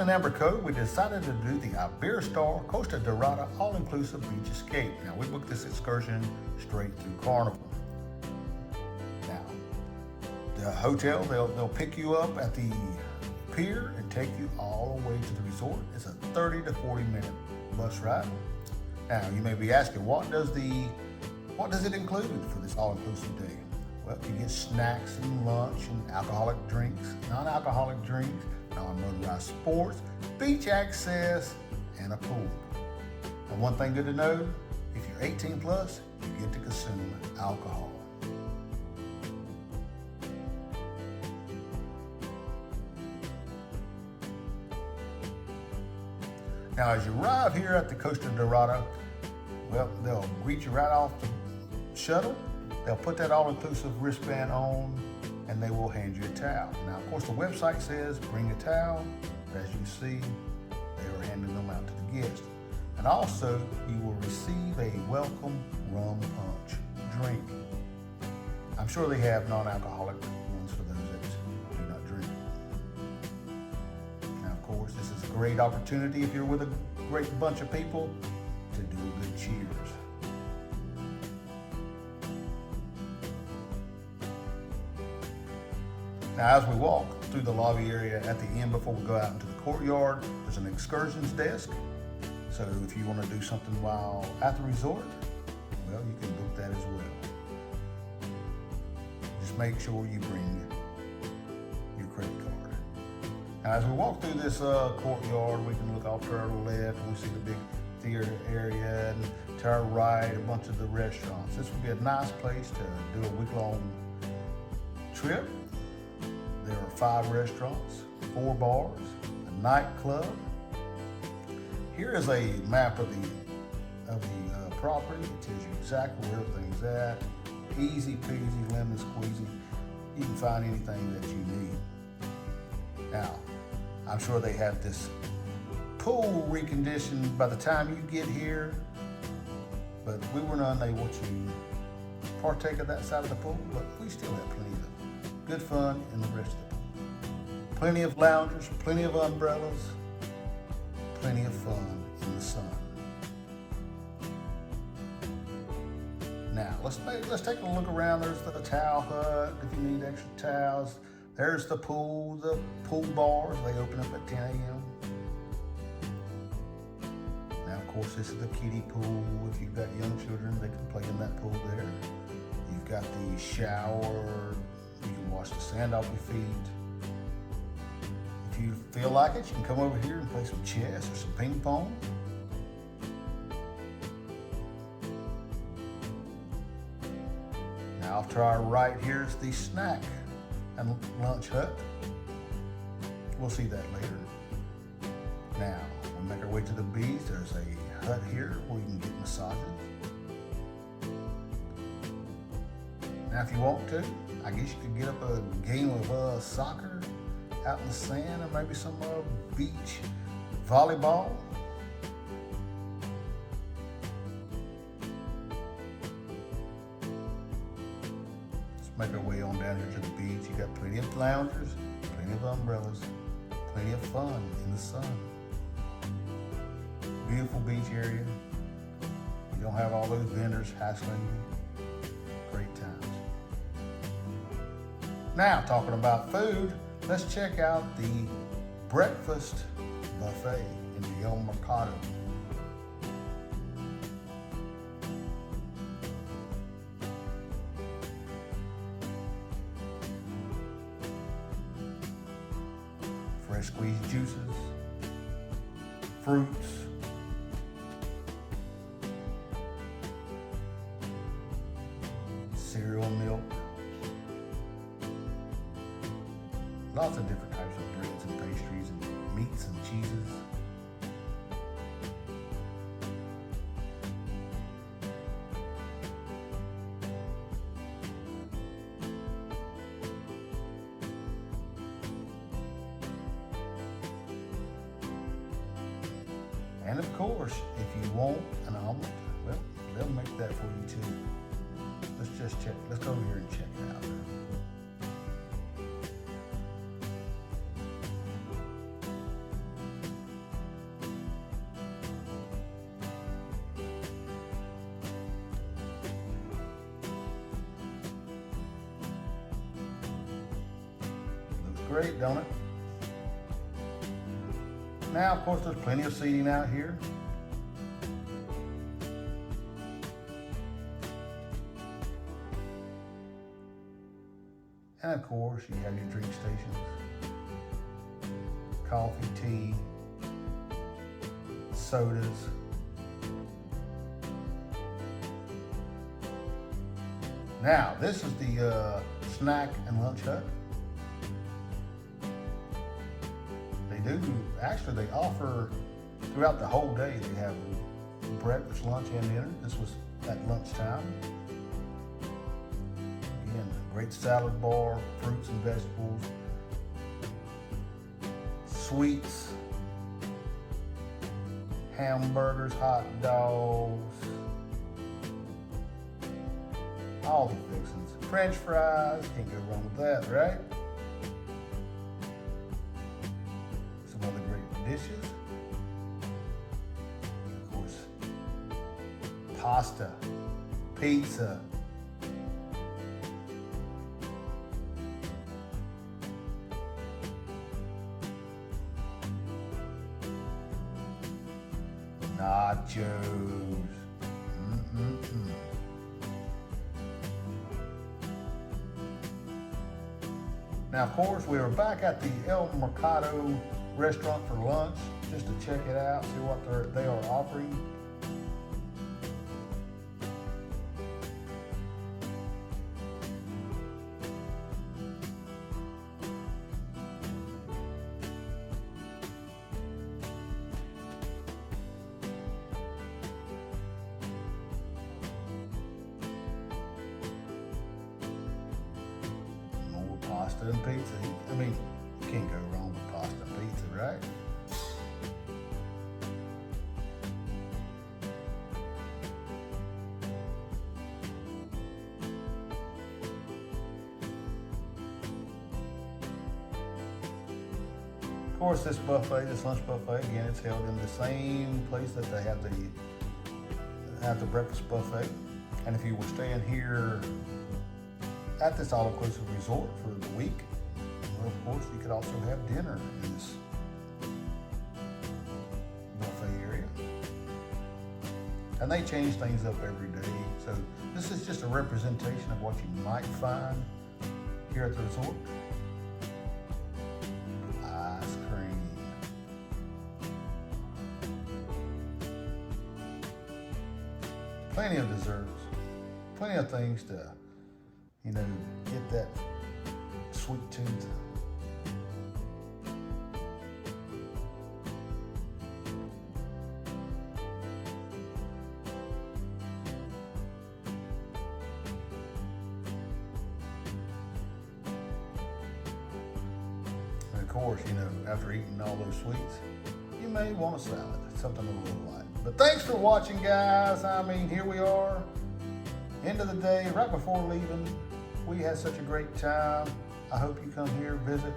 in Amber Cove, we decided to do the Iberostar Costa Dorada all-inclusive beach escape. Now, we booked this excursion straight through Carnival. Now, the hotel, they'll pick you up at the pier and take you all the way to the resort. It's a 30 to 40 minute bus ride. Now, you may be asking, what does it include for this all-inclusive day? Well, you get snacks and lunch and alcoholic drinks, non-alcoholic drinks, non-motorized sports, beach access, and a pool. And one thing good to know, if you're 18 plus, you get to consume alcohol. Now, as you arrive here at the Costa Dorada, well, they'll greet you right off the shuttle. They'll put that all-inclusive wristband on, and they will hand you a towel. Now, of course, the website says bring a towel, but as you see, they are handing them out to the guests. And also, you will receive a welcome rum punch drink. I'm sure they have non-alcoholic ones for those that do not drink. Now, of course, this is a great opportunity if you're with a great bunch of people to do a good cheers. Now, as we walk through the lobby area at the end before we go out into the courtyard, there's an excursions desk. So if you want to do something while at the resort, well, you can book that as well. Just make sure you bring your credit card. Now, as we walk through this courtyard, we can look off to our left and we see the big theater area, and to our right, a bunch of the restaurants. This would be a nice place to do a week-long trip. There are 5 restaurants, 4 bars, a nightclub. Here is a map of the property. It tells you exactly where everything's at. Easy peasy, lemon squeezy. You can find anything that you need. Now, I'm sure they have this pool reconditioned by the time you get here, but we were unable to partake of that side of the pool, but we still have plenty of good fun in the rest of the pool. Plenty of loungers, plenty of umbrellas, plenty of fun in the sun. Now, let's take a look around. There's the towel hut if you need extra towels. There's the pool bars. They open up at 10 a.m. Now, of course, this is the kiddie pool. If you've got young children, they can play in that pool there. You've got the shower. You can wash the sand off your feet. If you feel like it, you can come over here and play some chess or some ping pong. Now, off to our right, here's the snack and lunch hut. We'll see that later. Now, we'll make our way to the beach. There's a hut here where you can get massages. Now, if you want to, I guess you could get up a game of soccer out in the sand, or maybe some beach volleyball. Let's make our way on down here to the beach. You got plenty of loungers, plenty of umbrellas, plenty of fun in the sun. Beautiful beach area. You don't have all those vendors hassling you. Great times. Now, talking about food, let's check out the breakfast buffet in the Mercado. Fresh squeezed juices, fruits, cereal milk, lots of different types of breads and pastries and meats and cheeses. And of course, if you want an omelet, well, they'll make that for you too. Let's just check. Let's go over here and check it out. great, don't it? Now, of course, there's plenty of seating out here. And of course, you have your drink stations. Coffee, tea, sodas. Now, this is the snack and lunch hut. They offer throughout the whole day. They have breakfast, lunch, and dinner. This was at lunchtime. Again, a great salad bar, fruits and vegetables, sweets, hamburgers, hot dogs, all the fixings. French fries, can't go wrong with that, right? Other great dishes. Of course, pasta, pizza. Nachos. Now, of course, we are back at the El Mercado restaurant for lunch, just to check it out, see what they are offering. More pasta and pizza. I mean, you can't go wrong with pasta and pizza, right? Of course, this buffet, this lunch buffet, again, it's held in the same place that they have the breakfast buffet. And if you were staying here at this all-inclusive resort for the week, well, of course, you could also have dinner in this buffet area. And they change things up every day. So this is just a representation of what you might find here at the resort. Ice cream. Plenty of desserts. Plenty of things to, get that sweet tooth. And of course, after eating all those sweets, you may want a salad, something a little light. But thanks for watching, guys. Here we are, end of the day, right before leaving. We had such a great time. I hope you come here, visit,